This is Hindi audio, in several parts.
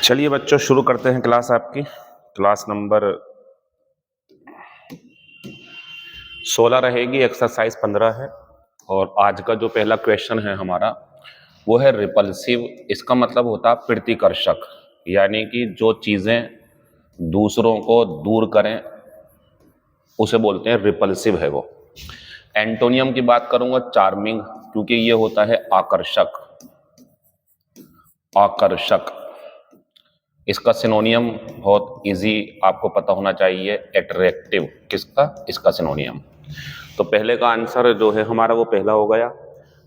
चलिए बच्चों, शुरू करते हैं क्लास। आपकी क्लास नंबर 16 रहेगी, एक्सरसाइज 15 है। और आज का जो पहला क्वेश्चन है हमारा वो है रिपल्सिव। इसका मतलब होता है प्रतिकर्षक, यानी कि जो चीजें दूसरों को दूर करें उसे बोलते हैं रिपल्सिव है वो। एंटोनियम की बात करूंगा चार्मिंग, क्योंकि ये होता है आकर्षक। आकर्षक इसका सिनोनियम बहुत इजी आपको पता होना चाहिए, एट्रैक्टिव। किसका? इसका सिनोनियम। तो पहले का आंसर जो है हमारा वो पहला हो गया।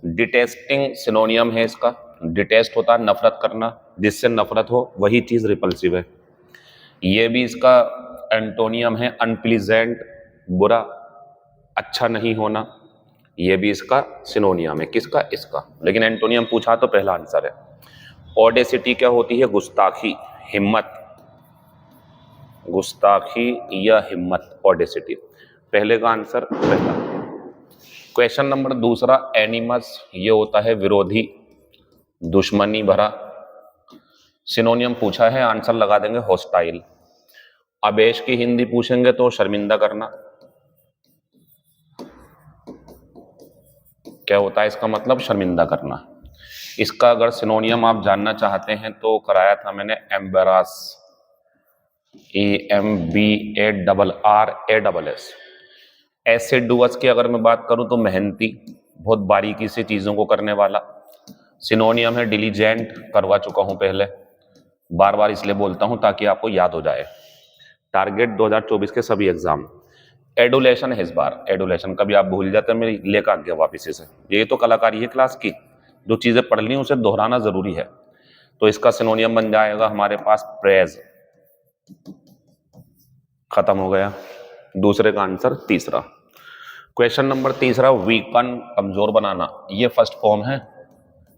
डिटेस्टिंग सिनोनियम है इसका। डिटेस्ट होता है नफरत करना, जिससे नफरत हो वही चीज रिपल्सिव है। ये भी इसका एंटोनियम है अनप्लीजेंट, बुरा, अच्छा नहीं होना। ये भी इसका सिनोनियम है। किसका? इसका। लेकिन एंटोनियम पूछा तो पहला आंसर है। ऑडेसिटी क्या होती है? गुस्ताखी, हिम्मत। गुस्ताखी या हिम्मत, ऑडेसिटी। पहले का आंसर पहला। क्वेश्चन नंबर दूसरा, एनिमस ये होता है विरोधी, दुश्मनी भरा। सिनोनियम पूछा है, आंसर लगा देंगे हॉस्टाइल। आवेश की हिंदी पूछेंगे तो शर्मिंदा करना। क्या होता है इसका मतलब? शर्मिंदा करना। इसका अगर सिनोनियम आप जानना चाहते हैं तो कराया था मैंने, एम्बेरास, EMBARRASS। एसिडुअस की अगर मैं बात करूं तो मेहनती, बहुत बारीकी से चीजों को करने वाला। सिनोनियम है डिलीजेंट, करवा चुका हूं पहले, बार बार इसलिए बोलता हूं ताकि आपको याद हो जाए। टारगेट 2024 के सभी एग्जाम। एडुलेशन है इस बार। एडुलेशन कभी आप भूल जाते हैं, मैं लेकर आ गया वापिस से। ये तो कलाकारी है क्लास की, जो चीजें पढ़ ली उसे दोहराना जरूरी है। तो इसका सिनोनियम बन जाएगा हमारे पास प्रेज। खत्म हो गया। दूसरे का आंसर तीसरा। क्वेश्चन नंबर तीसरा, वीकन, कमजोर बनाना। ये फर्स्ट फॉर्म है।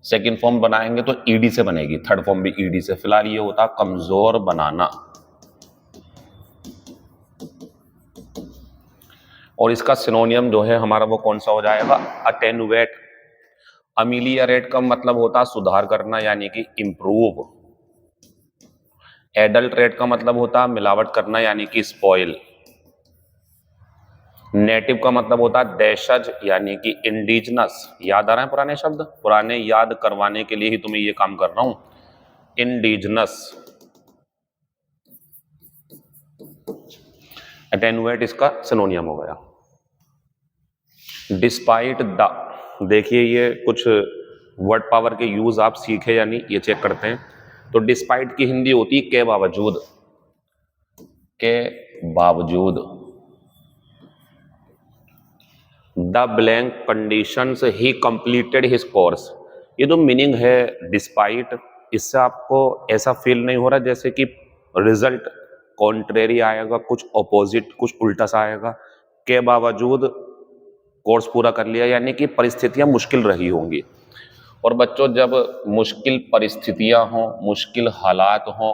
सेकंड फॉर्म बनाएंगे तो ईडी से बनेगी, थर्ड फॉर्म भी ईडी से। फिलहाल ये होता कमजोर बनाना। और इसका सिनोनियम जो है हमारा वो कौन सा हो जाएगा? अटेनुएट। अमिलियरेट का मतलब होता सुधार करना, यानी कि इंप्रूव। एडल्ट्रेट का मतलब होता मिलावट करना, यानी कि स्पॉइल। नेटिव का मतलब होता है देशज, यानी कि इंडिजिनस। याद आ रहा है पुराने शब्द? पुराने याद करवाने के लिए ही तुम्हें ये काम कर रहा हूं। इंडिजिनस। अटेनुएट इसका सिनोनियम हो गया। डिस्पाइट द, देखिए ये कुछ वर्ड पावर के यूज आप सीखे या नहीं, ये चेक करते हैं। तो डिस्पाइट की हिंदी होती है के बावजूद। के बावजूद। The blank conditions he completed his course. ये जो मीनिंग है डिस्पाइट, इससे आपको ऐसा फील नहीं हो रहा जैसे कि रिजल्ट कॉन्ट्रेरी आएगा, कुछ ऑपोजिट, कुछ उल्टा सा आएगा? के बावजूद कोर्स पूरा कर लिया, यानी कि परिस्थितियां मुश्किल रही होंगी। और बच्चों, जब मुश्किल परिस्थितियां हों, मुश्किल हालात हों,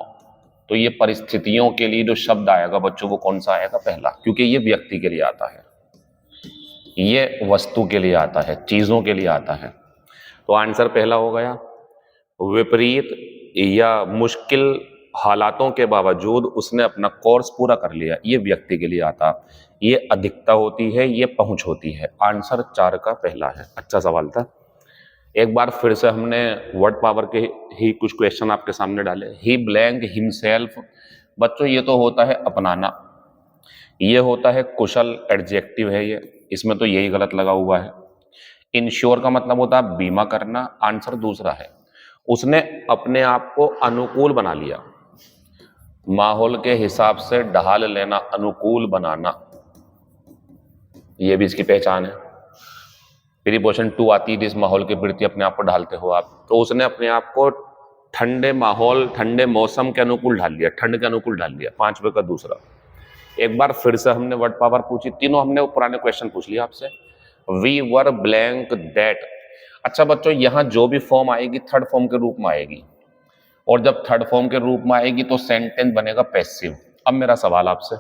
तो ये परिस्थितियों के लिए जो शब्द आएगा बच्चों, वो कौन सा आएगा? पहला। क्योंकि ये व्यक्ति के लिए आता है, ये वस्तु के लिए आता है, चीजों के लिए आता है। तो आंसर पहला हो गया। विपरीत या मुश्किल हालातों के बावजूद उसने अपना कोर्स पूरा कर लिया, ये व्यक्ति के लिए आता। ये अधिकता होती है, ये पहुंच होती है। आंसर 4 का पहला है। अच्छा सवाल था। एक बार फिर से हमने वर्ड पावर के ही कुछ क्वेश्चन आपके सामने डाले। ही ब्लैंक हिमसेल्फ, बच्चों ये तो होता है अपनाना, ये होता है कुशल, एडजेक्टिव है ये, इसमें तो यही गलत लगा हुआ है। इंश्योर का मतलब होता है बीमा करना। आंसर दूसरा है। उसने अपने आप को अनुकूल बना लिया, माहौल के हिसाब से ढाल लेना, अनुकूल बनाना, यह भी इसकी पहचान है। प्रीपोजिशन टू आती है, इस माहौल के प्रति अपने आप को ढालते हो आप। तो उसने अपने आप को ठंडे माहौल, ठंडे मौसम के अनुकूल ढाल लिया, ठंड के अनुकूल ढाल लिया। 5वें का दूसरा। एक बार फिर से हमने वर्ड पावर पूछी, तीनों हमने वो पुराने क्वेश्चन पूछ लिया आपसे। We were blank that. अच्छा बच्चों, यहां जो भी फॉर्म आएगी थर्ड फॉर्म के रूप में आएगी, और जब थर्ड फॉर्म के रूप में आएगी तो सेंटेंस बनेगा पैसिव। अब मेरा सवाल आपसे,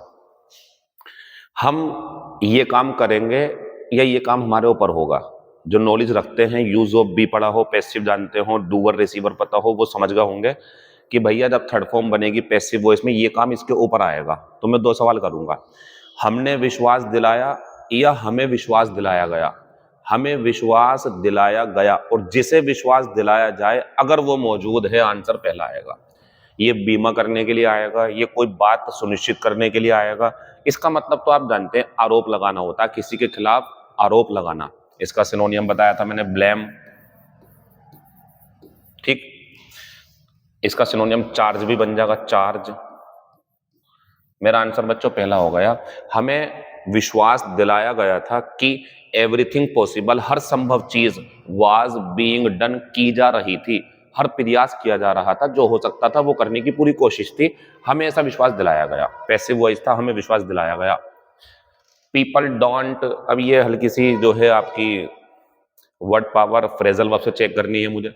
हम ये काम करेंगे या ये काम हमारे ऊपर होगा? जो नॉलेज रखते हैं, यूज ऑफ बी पढ़ा हो, पैसिव जानते हो, डूअर रिसीवर पता हो, वो समझ गए होंगे कि भैया जब थर्ड फॉर्म बनेगी पैसिव वॉइस में ये काम इसके ऊपर आएगा, तो मैं दो सवाल करूंगा, हमने विश्वास दिलाया या हमें विश्वास दिलाया गया। हमें विश्वास दिलाया गया, और जिसे विश्वास दिलाया जाए अगर वो मौजूद है, आंसर पहला आएगा। ये बीमा करने के लिए आएगा, ये कोई बात सुनिश्चित करने के लिए आएगा। इसका मतलब तो आप जानते हैं आरोप लगाना होता है, किसी के खिलाफ आरोप लगाना। इसका सिनोनियम बताया था मैंने, ब्लेम। ठीक, इसका सिनोनियम चार्ज भी बन जाएगा, चार्ज। मेरा आंसर बच्चों पहला हो गया। हमें विश्वास दिलाया गया था कि एवरीथिंग पॉसिबल, हर संभव चीज वाज बीइंग डन, की जा रही थी, हर प्रयास किया जा रहा था, जो हो सकता था वो करने की पूरी कोशिश थी। हमें ऐसा विश्वास दिलाया गया, पैसिव वॉइस था, हमें विश्वास दिलाया गया। पीपल डोंट, अब ये हल्की सी जो है आपकी वर्ड पावर, फ्रेजल वर्ब से चेक करनी है मुझे।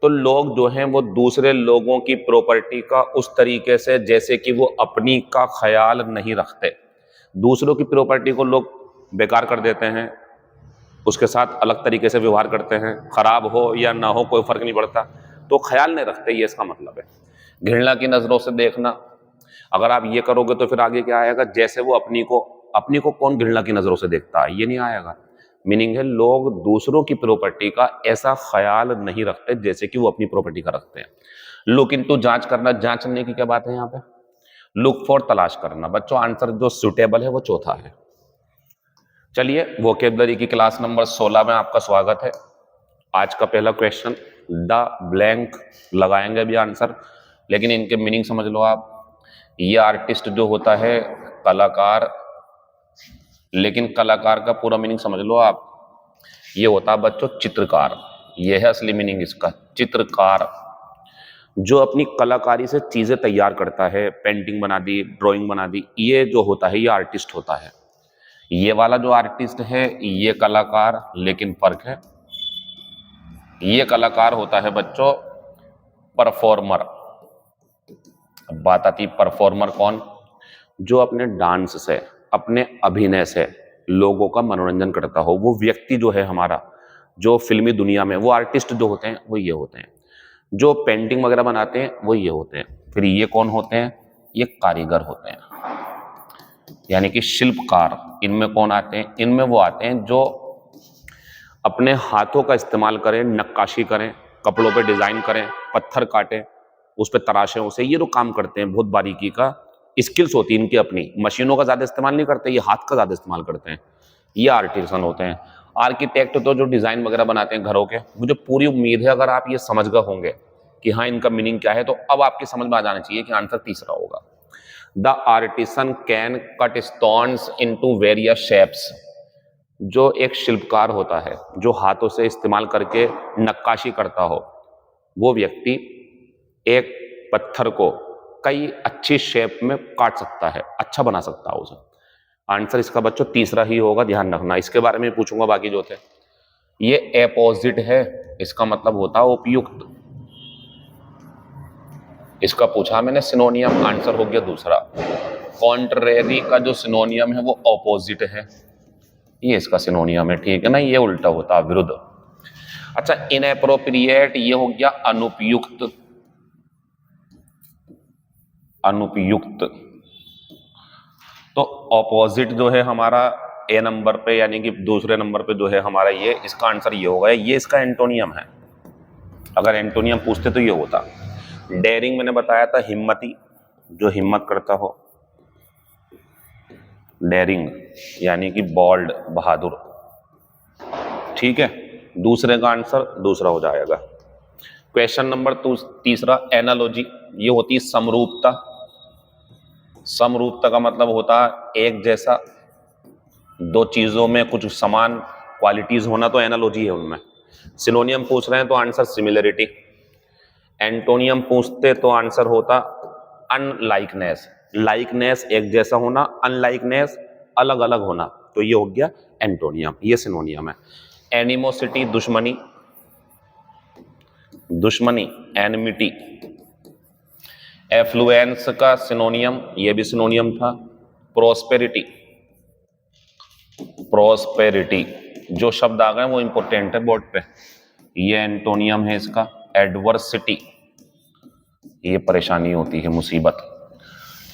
तो लोग जो हैं वो दूसरे लोगों की प्रॉपर्टी का उस तरीके से जैसे कि वो अपनी का ख्याल नहीं रखते। दूसरों की प्रॉपर्टी को लोग बेकार कर देते हैं, उसके साथ अलग तरीके से व्यवहार करते हैं, खराब हो या ना हो कोई फर्क नहीं पड़ता, तो ख्याल नहीं रखते, ये इसका मतलब है। घृणा की नजरों से देखना, अगर आप ये करोगे तो फिर आगे क्या आएगा, जैसे वो अपनी को कौन घृणा की नजरों से देखता है, ये नहीं आएगा। मीनिंग है लोग दूसरों की प्रॉपर्टी का ऐसा ख्याल नहीं रखते जैसे कि वो अपनी प्रॉपर्टी का रखते हैं। लुक इनटू, जांच करना, जांचने की क्या बात है यहाँ पे। लुक फॉर, तलाश करना। बच्चों आंसर जो सुटेबल है वो चौथा है। चलिए, वोकेबलरी की क्लास नंबर 16 में आपका स्वागत है। आज का पहला क्वेश्चन, द ब्लैंक लगाएंगे अभी आंसर, लेकिन इनके मीनिंग समझ लो आप। ये आर्टिस्ट जो होता है कलाकार, लेकिन कलाकार का पूरा मीनिंग समझ लो आप, ये होता है बच्चों चित्रकार। ये है असली मीनिंग इसका, चित्रकार। जो अपनी कलाकारी से चीजें तैयार करता है, पेंटिंग बना दी, ड्राइंग बना दी, ये जो होता है ये आर्टिस्ट होता है। ये वाला जो आर्टिस्ट है ये कलाकार, लेकिन फर्क है, ये कलाकार होता है बच्चों परफॉर्मर। अब बात आती है परफॉर्मर कौन, जो अपने डांस से, अपने अभिनय से लोगों का मनोरंजन करता हो। वो व्यक्ति जो है हमारा, जो फिल्मी दुनिया में, वो आर्टिस्ट जो होते हैं वो ये होते हैं। जो पेंटिंग वगैरह बनाते हैं वो ये होते हैं। फिर ये कौन होते हैं, ये कारीगर होते हैं, यानी कि शिल्पकार। इनमें कौन आते हैं, इनमें वो आते हैं जो अपने हाथों का इस्तेमाल करें, नक्काशी करें, कपड़ों पे डिजाइन करें, पत्थर काटें, उस पर तराशें, उसे ये जो काम करते हैं बहुत बारीकी का स्किल्स होती है इनकी अपनी। मशीनों का ज्यादा इस्तेमाल नहीं करते, ये हाथ का ज्यादा इस्तेमाल करते हैं, ये आर्टिसन होते हैं। आर्किटेक्ट तो जो डिजाइन वगैरह बनाते हैं घरों के, मुझे पूरी उम्मीद है अगर आप ये समझ गए होंगे कि हाँ इनका मीनिंग क्या है, तो अब आपकी समझ में आ जाना चाहिए कि आंसर तीसरा होगा। The artisan can cut stones into various shapes. जो एक शिल्पकार होता है, जो हाथों से इस्तेमाल करके नक्काशी करता हो, वो व्यक्ति एक पत्थर को कई अच्छी शेप में काट सकता है, अच्छा बना सकता है उसे। आंसर इसका बच्चों तीसरा ही होगा, ध्यान रखना। इसके बारे में पूछूंगा बाकी जो थे। ये एपोजिट है, इसका मतलब होता है उपयुक्त। इसका पूछा मैंने सिनोनियम, आंसर हो गया दूसरा। कॉन्ट्रेरी का जो सिनोनियम है वो ऑपोजिट है, ये इसका सिनोनियम है, ठीक है ना, ये उल्टा होता है, विरुद्ध। अच्छा, इनएप्रोप्रिएट, ये हो गया अनुपयुक्त, अनुपयुक्त। तो ऑपोजिट जो है हमारा ए नंबर पे, यानी कि दूसरे नंबर पे जो है हमारा, ये इसका आंसर ये होगा, ये इसका एंटोनियम है। अगर एंटोनियम पूछते तो ये होता। डेयरिंग मैंने बताया था हिम्मती, जो हिम्मत करता हो, डेयरिंग यानी कि बोल्ड, बहादुर, ठीक है। दूसरे का आंसर दूसरा हो जाएगा। क्वेश्चन नंबर तीसरा, एनालॉजी, ये होती है समरूपता। समरूपता का मतलब होता है एक जैसा, दो चीजों में कुछ समान क्वालिटीज होना, तो एनालॉजी है उनमें। सिनोनियम पूछ रहे हैं तो आंसर सिमिलरिटी। एंटोनियम पूछते तो आंसर होता अनलाइकनेस। लाइकनेस एक जैसा होना, अनलाइकनेस अलग अलग होना, तो ये हो गया एंटोनियम, ये सिनोनियम है। एनिमोसिटी, दुश्मनी, दुश्मनी, एनिमिटी। एफ्लुएंस का सिनोनियम, ये भी सिनोनियम था, प्रोस्पेरिटी। प्रोस्पेरिटी, जो शब्द आ गए वो इंपॉर्टेंट है बोर्ड पे, ये एंटोनियम है इसका। एडवर्सिटी, ये परेशानी होती है, मुसीबत।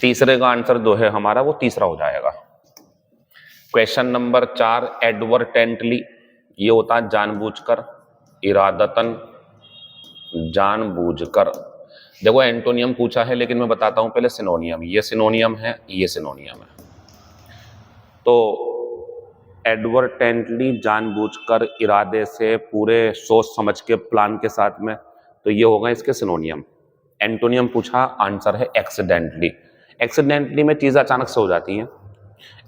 तीसरे का आंसर जो है हमारा वो तीसरा हो जाएगा। क्वेश्चन नंबर 4, एडवर्टेंटली, ये होता है जानबूझकर, इरादतन, जानबूझकर। देखो एंटोनियम पूछा है, लेकिन मैं बताता हूं पहले सिनोनियम। ये सिनोनियम है, ये सिनोनियम है। तो एडवर्टेंटली, जानबूझकर, इरादे से, पूरे सोच समझ के, प्लान के साथ में, तो ये होगा इसके सिनोनियम। एंटोनियम पूछा, आंसर है एक्सीडेंटली। एक्सीडेंटली में चीज़ अचानक से हो जाती हैं।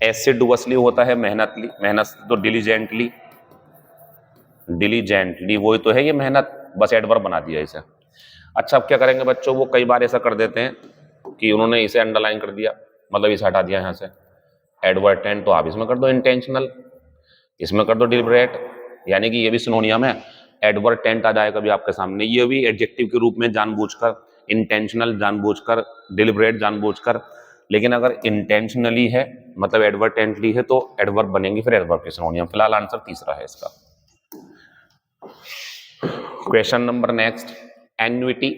एसिडुअसली होता है मेहनतली, मेहनत तो डिलीजेंटली, डिलीजेंटली वही तो है ये मेहनत, बस एडवर्ब बना दिया इसे। अच्छा अब क्या करेंगे बच्चों, वो कई बार ऐसा कर देते हैं कि उन्होंने इसे अंडरलाइन कर दिया, मतलब इसे हटा दिया यहाँ से। एडवर्टेंट तो आप इसमें कर दो इंटेंशनल, इसमें कर दो डिलिबरेट, यानी कि ये भी सिनोनियम है। एडवर्टेंट आ जाएगा भी आपके सामने, ये भी एडजेक्टिव के रूप में, जानबूझकर, इंटेंशनल जानबूझकर, डिलिबरेट जानबूझकर। लेकिन अगर इंटेंशनली है मतलब एडवर्टेंटली है तो एडवर्ब बनेंगे, फिर एडवर्ब के सिनोनियम। फिलहाल आंसर तीसरा है इसका। क्वेश्चन नंबर नेक्स्ट, एन्युटी,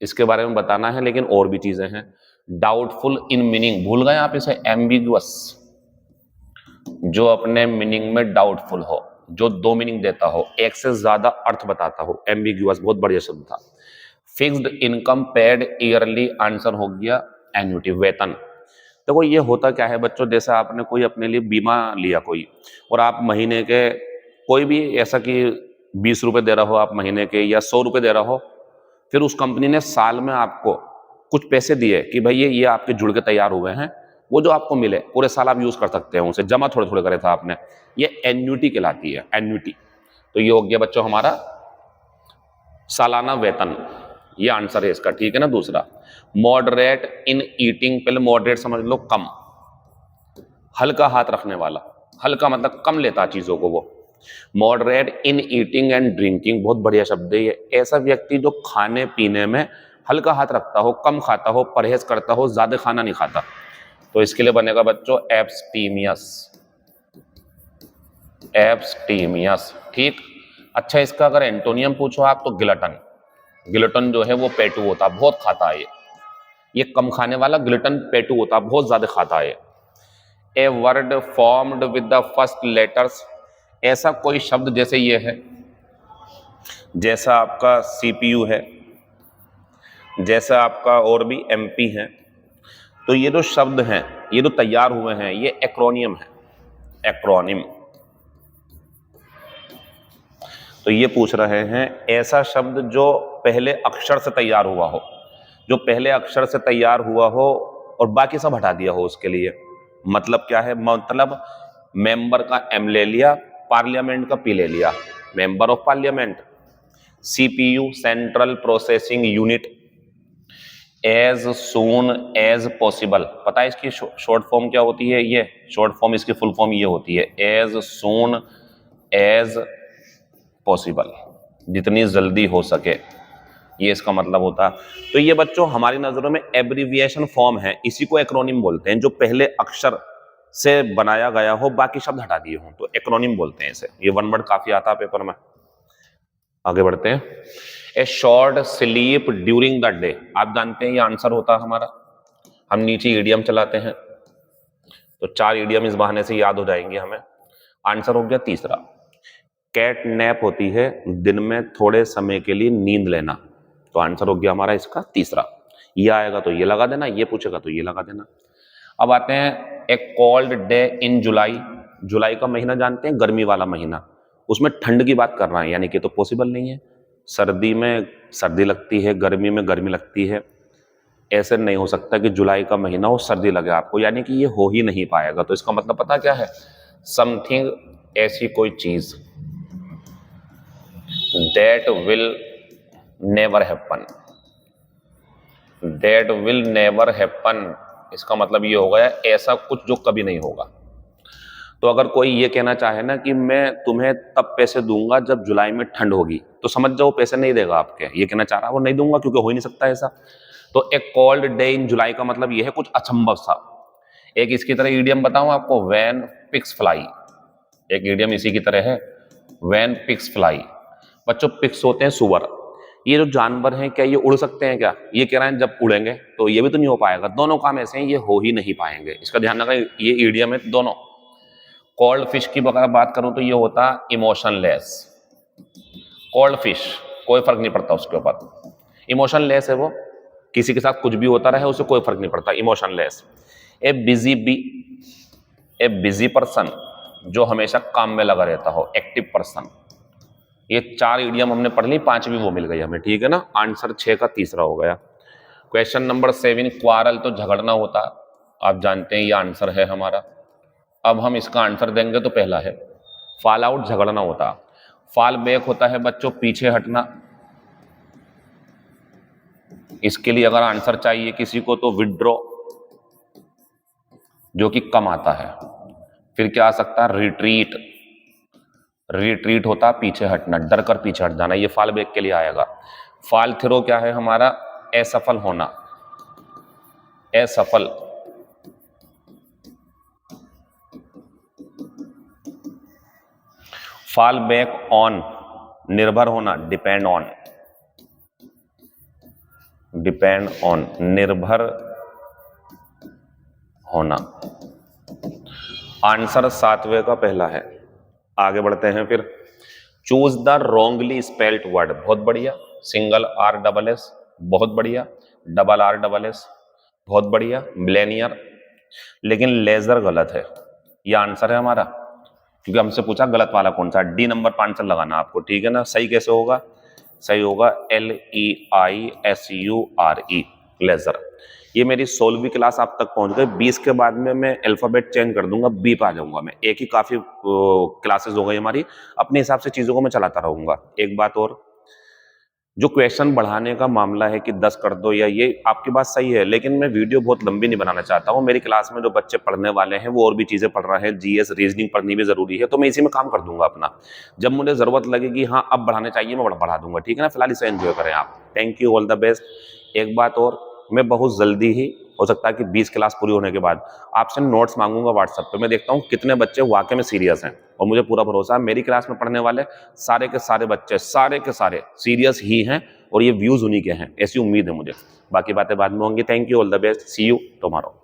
इसके बारे में बताना है, लेकिन और भी चीजें हैं। डाउटफुल इन मीनिंग, भूल गए आप इसे, एम्बिगुअस, जो अपने मीनिंग में डाउटफुल हो, जो दो मीनिंग देता हो, एक से ज्यादा अर्थ बताता हो, एम्बिगुअस, बहुत बढ़िया शब्द था। Fixed income paid yearly, answer हो गया एन्युटी, वेतन। देखो ये होता क्या है बच्चों, जैसे आपने कोई अपने लिए बीमा लिया कोई, और आप महीने के कोई भी ऐसा कि 20 रुपए दे रहा हो आप महीने के, या 100 रुपए दे रहा हो, फिर उस कंपनी ने साल में आपको कुछ पैसे दिए कि भाई ये आपके जुड़ के तैयार हुए हैं, वो जो आपको मिले पूरे साल आप यूज कर सकते हैं उसे, जमा थोड़े थोड़े करे था आपने, ये एन्युटी कहलाती है, एन्युटी। तो ये हो गया बच्चों हमारा सालाना वेतन, ये आंसर है इसका, ठीक है ना। दूसरा, मॉडरेट इन ईटिंग, पहले मॉडरेट समझ लो, कम, हल्का हाथ रखने वाला, हल्का मतलब कम लेता चीजों को वो। Moderate in eating and drinking, बहुत बढ़िया शब्द है ये, ऐसा व्यक्ति जो खाने पीने में हल्का हाथ रखता हो, कम खाता हो, परहेज करता हो, ज्यादा खाना नहीं खाता। तो इसके लिए बनेगा बच्चों एब्सटीमियस, एब्सटीमियस, ठीक। अच्छा इसका अगर एंटोनियम पूछो आप तो गिलटन, गिलटन जो है वो पेटू होता, बहुत खाता है ये कम खाने वाला, गिलटन पेटू होता, बहुत ज्यादा खाता है। A word formed with the first letters, ऐसा कोई शब्द जैसे ये है, जैसा आपका सीपीयू है, जैसा आपका और भी एमपी है, तो ये जो शब्द हैं, ये जो तैयार हुए हैं, ये एक्रोनियम है, एक्रोनिम। तो ये पूछ रहे हैं ऐसा शब्द जो पहले अक्षर से तैयार हुआ हो, जो पहले अक्षर से तैयार हुआ हो और बाकी सब हटा दिया हो उसके लिए। मतलब क्या है, मतलब मेंबर का एम ले लिया, पार्लियामेंट का पी ले लिया, member of parliament. CPU, central processing unit, as soon as possible, पता है इसकी शॉर्ट फॉर्म क्या होती है, ये शॉर्ट फॉर्म, इसकी फुल फॉर्म ये होती है एज सून एज पॉसिबल, जितनी जल्दी हो सके, ये इसका मतलब होता है। तो ये बच्चों हमारी नजरों में एब्रिविएशन फॉर्म है, इसी को एक्रोनिम बोलते हैं, जो पहले अक्षर से बनाया गया हो, बाकी शब्द हटा दिए हो, तो एक्रोनिम बोलते हैं इसे। ये वन वर्ड काफी आता है पेपर में। आगे बढ़ते हैं, ए short sleep during the day, आप जानते हैं ये आंसर होता है हमारा। हम नीचे ईडियम चलाते हैं तो 4 ईडियम इस बहाने से याद हो जाएंगे हमें। आंसर हो गया तीसरा, कैट नैप होती है दिन में थोड़े समय के लिए नींद लेना, तो आंसर हो गया हमारा इसका तीसरा। ये आएगा तो ये लगा देना, ये पूछेगा तो ये लगा देना। अब आते हैं एक कोल्ड डे इन जुलाई, जुलाई का महीना जानते हैं, गर्मी वाला महीना, उसमें ठंड की बात कर रहा है, यानी कि तो पॉसिबल नहीं है। सर्दी में सर्दी लगती है, गर्मी में गर्मी लगती है, ऐसे नहीं हो सकता कि जुलाई का महीना हो सर्दी लगे आपको, यानी कि ये हो ही नहीं पाएगा। तो इसका मतलब पता क्या है, समथिंग, ऐसी कोई चीज, that will never happen, that will never happen, इसका मतलब ये हो गया ऐसा कुछ जो कभी नहीं होगा। तो अगर कोई ये कहना चाहे ना कि मैं तुम्हें तब पैसे दूंगा जब जुलाई में ठंड होगी, तो समझ जाओ पैसे नहीं देगा आपके, ये कहना चाह रहा है वो नहीं दूंगा, क्योंकि हो ही नहीं सकता ऐसा। तो एक कोल्ड डे इन जुलाई का मतलब ये है कुछ असंभव सा। एक इसकी तरह ईडियम बताऊं आपको, व्हेन पिग्स फ्लाई, एक ईडियम इसी की तरह है, व्हेन पिग्स फ्लाई। बच्चों पिग्स होते हैं सुअर, ये जो जानवर हैं क्या ये उड़ सकते हैं क्या? ये कह रहे हैं जब उड़ेंगे तो ये भी तो नहीं हो पाएगा। दोनों काम ऐसे हैं, ये हो ही नहीं पाएंगे। इसका ध्यान रखना, ये ईडियम है दोनों। कोल्ड फिश की अगर बात करूं तो ये होता इमोशनलेस। कोल्ड फिश कोई फर्क नहीं पड़ता उसके ऊपर, इमोशनलेस है वो, किसी के साथ कुछ भी होता रहे उसे कोई फर्क नहीं पड़ता, इमोशनलेस। ए बिजी बी, ए बिजी पर्सन जो हमेशा काम में लगा रहता हो, एक्टिव पर्सन। ये 4 इडियम हमने पढ़ ली, 5वीं वो मिल गई हमें, ठीक है ना। आंसर 6 का तीसरा हो गया। क्वेश्चन नंबर 7, क्वारल तो झगड़ना होता, आप जानते हैं ये आंसर है हमारा। अब हम इसका आंसर देंगे तो पहला है फॉल आउट, झगड़ना होता। फॉल बैक होता है बच्चों पीछे हटना। इसके लिए अगर आंसर चाहिए किसी को तो विड्रॉ, जो कि कम आता है। फिर क्या आ सकता है, रिट्रीट, रिट्रीट होता पीछे हटना, डर कर पीछे हट जाना, ये फॉल बैक के लिए आएगा। फॉल थ्रो क्या है हमारा, असफल होना, असफल। फॉल बैक ऑन, निर्भर होना, डिपेंड ऑन, डिपेंड ऑन, निर्भर होना। आंसर 7वें का पहला है। आगे बढ़ते हैं फिर। Choose the wrongly spelled word, बहुत बढ़िया। सिंगल आर डबल एस, बहुत बढ़िया। डबल आर डबल एस, बहुत बढ़िया। मिलेनियर, लेकिन लेजर गलत है, ये आंसर है हमारा, क्योंकि हमसे पूछा गलत वाला कौन सा। डी नंबर पर आंसर लगाना आपको, ठीक है ना। सही कैसे होगा, सही होगा LEISURE, लेजर। ये मेरी 16वीं क्लास आप तक पहुंच गई। 20 के बाद में मैं अल्फाबेट चेंज कर दूंगा, बी पे आ जाऊंगा मैं। एक ही काफी क्लासेस हो गई हमारी, अपने हिसाब से चीजों को मैं चलाता रहूंगा। एक बात और, जो क्वेश्चन बढ़ाने का मामला है कि 10 कर दो या ये, आपकी बात सही है, लेकिन मैं वीडियो बहुत लंबी नहीं बनाना चाहता हूँ। मेरी क्लास में जो बच्चे पढ़ने वाले हैं वो और भी चीजें पढ़ रहे हैं, GS रीजनिंग पढ़नी भी जरूरी है, तो मैं इसी में काम कर दूंगा अपना। जब मुझे जरूरत लगेगी, हाँ अब बढ़ाने चाहिए, मैं बढ़ा दूंगा, ठीक है ना। फिलहाल इसे एंजॉय करें आप। Thank you, all the best. एक बात और, मैं बहुत जल्दी ही, हो सकता है कि 20 क्लास पूरी होने के बाद आपसे नोट्स मांगूंगा व्हाट्सएप पे। मैं देखता हूँ कितने बच्चे वाकई में सीरियस हैं, और मुझे पूरा भरोसा है मेरी क्लास में पढ़ने वाले सारे के सारे बच्चे, सारे के सारे सीरियस ही हैं, और ये व्यूज उन्हीं के हैं, ऐसी उम्मीद है मुझे। बाकी बातें बाद में होंगी। Thank you, all the best, see you tomorrow.